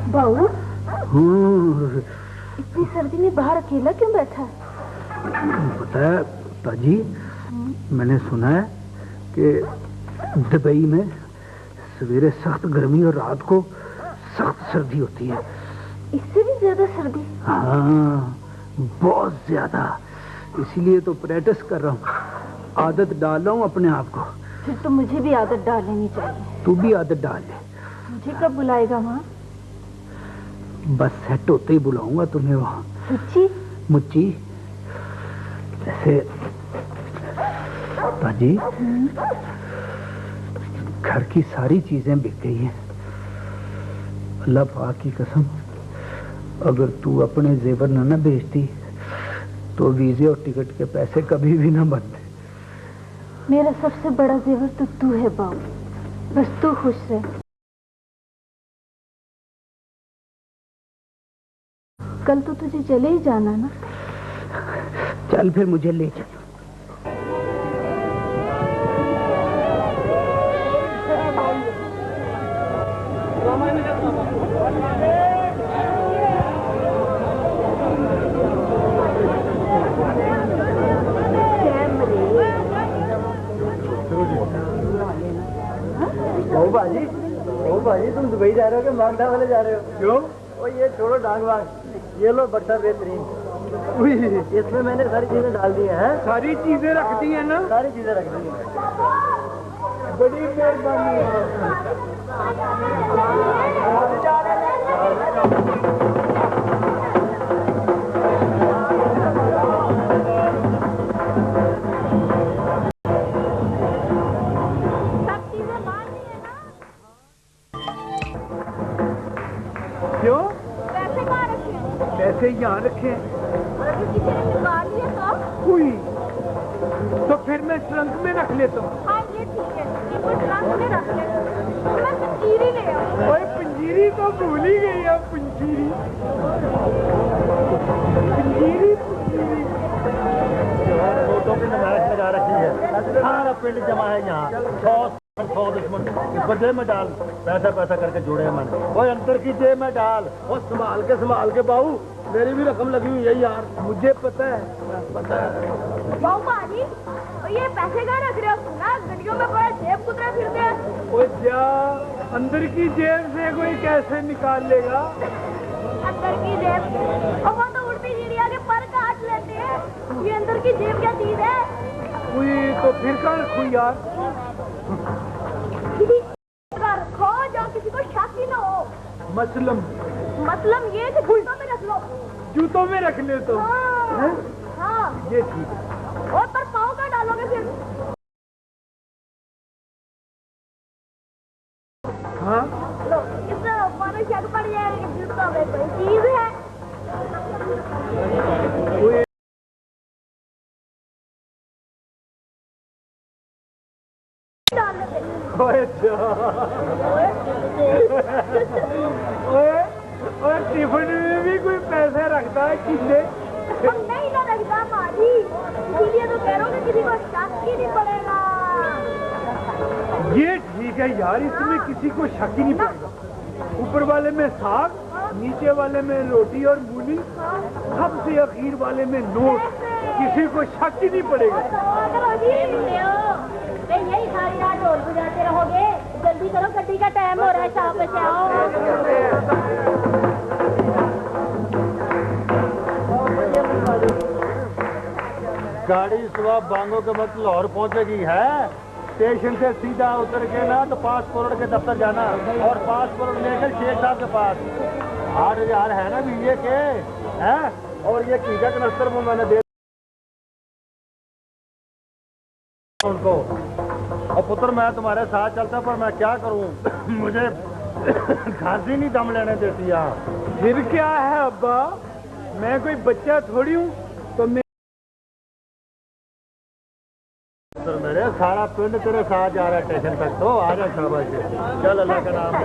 बहू, इतनी सर्दी में बाहर अकेला क्यों बैठा है? पता है ताजी, मैंने सुना है कि दुबई में सवेरे सख्त गर्मी और रात को सख्त सर्दी होती है। इससे भी ज्यादा सर्दी? हाँ, बहुत ज्यादा। इसीलिए तो प्रैक्टिस कर रहा हूँ, आदत डाल रहा हूँ अपने आप को। फिर तो मुझे भी आदत डाल लेनी चाहिए। तू भी आदत डाल ले। मुझे कब बुलाएगा वहाँ? बस सेट होते ही बुलाऊंगा तुम्हें वहाँ। मुच्ची? मुच्ची, ऐसे ताजी, घर की सारी चीजें बिक गई हैं। अल्लाह पाक की कसम, अगर तू अपने जेवर न बेचती तो वीजे और टिकट के पैसे कभी भी ना बनते। मेरा सबसे बड़ा जेवर तो तू है बाबू, बस तू खुश रह। कल तो तुझे चले ही जाना ना? चल फिर मुझे ले चल। भाजी, तुम दुबई जा रहे हो कि मांगटा वाले जा रहे हो? क्यों? ओ ये छोड़ो डांग वांग, ये लो बट्टा बेहतरीन। इसमें मैंने सारी चीजें डाल दी हैं। सारी चीजें रख दी है ना? सारी चीजें रख दी हैं। बड़ी मेहरबानी है। क्यों? पैसे कहाँ रखे? पैसे यहाँ रखे हैं। किसी ने निकाल लिया तो? हुई तो फिर मैं ट्रंक में रख लेता हूँ। हाँ ये ठीक है, इनको ट्रंक में रख ले। मैं पंजीरी ले आऊँ। ओए पंजीरी तो भूल ही गई अब। पंजीरी पंजीरी पंजीरी फोटो की नुमाइश लगा रखी है, सारा पिंड जमा है यहाँ। 100 दुश्मन इसको जेब में डाल, पैसा पैसा करके जोड़े मन। वो अंदर की जेब में डाल, वो संभाल के बाबू, मेरी भी रकम लगी हुई है यार। मुझे पता है। बाबू भाजी, ये पैसे कहाँ रख रहे हो ना? गड्डियों में बड़ा जेब कुतरे फिरते हैं। ओए जा, अंदर की जेब से कोई कैसे निकाल लेगा? अंदर की जेब? और वो तो उड़ती चिड़िया के पर काट लेते हैं। ये अंदर की जेब क्या चीज है? हुई तो फिर कहाँ रखूं यार? रखो जहाँ किसी को शक ही ना हो। मतलब ये कि जूतों में रख लो। जूतों में रख ले तो? हाँ, हाँ। ये ठीक है। और पर पाँव का डालोगे फिर? हाँ, लो, इससे मानो शक पड़ जाएगा कि जूतों में कोई चीज है। और टिफिन में भी कोई पैसे रखता है किसे? नहीं ना रखता माजी, इसीलिए तो कह रहा हूँ कि किसी को शक ही नहीं पड़ेगा। ये ठीक है यार, इसमें किसी को शक ही नहीं पड़ेगा। ऊपर वाले में साग, नीचे वाले में रोटी और मूली, सबसे अखीर वाले में नोट। किसी को शक ही नहीं पड़ेगा। यही सारी रात ढोल बजाते रहोगे? जल्दी करो, गड्डी का टाइम हो रहा है, शाम से आओ। गाड़ी सुबह बांगो के वक्त लाहौर पहुंचेगी है। स्टेशन से सीधा उतर के ना तो पासपोर्ट के दफ्तर जाना और पासपोर्ट लेकर शेख साहब के पास 8,000 है ना बीए के हैं। और ये कीजा कनस्तर में मैंने दे उनको। और पुत्र मैं तुम्हारे साथ चलता, पर मैं क्या करूं, मुझे खांसी नहीं दम लेने देती यहाँ। फिर क्या है अब्बा, मैं कोई बच्चा थोड़ी हूँ। तो मैं मेरे सारा पिंड तेरे साथ जा रहा है स्टेशन तक, तो आ जा शाबाश। चल अल्लाह का नाम है।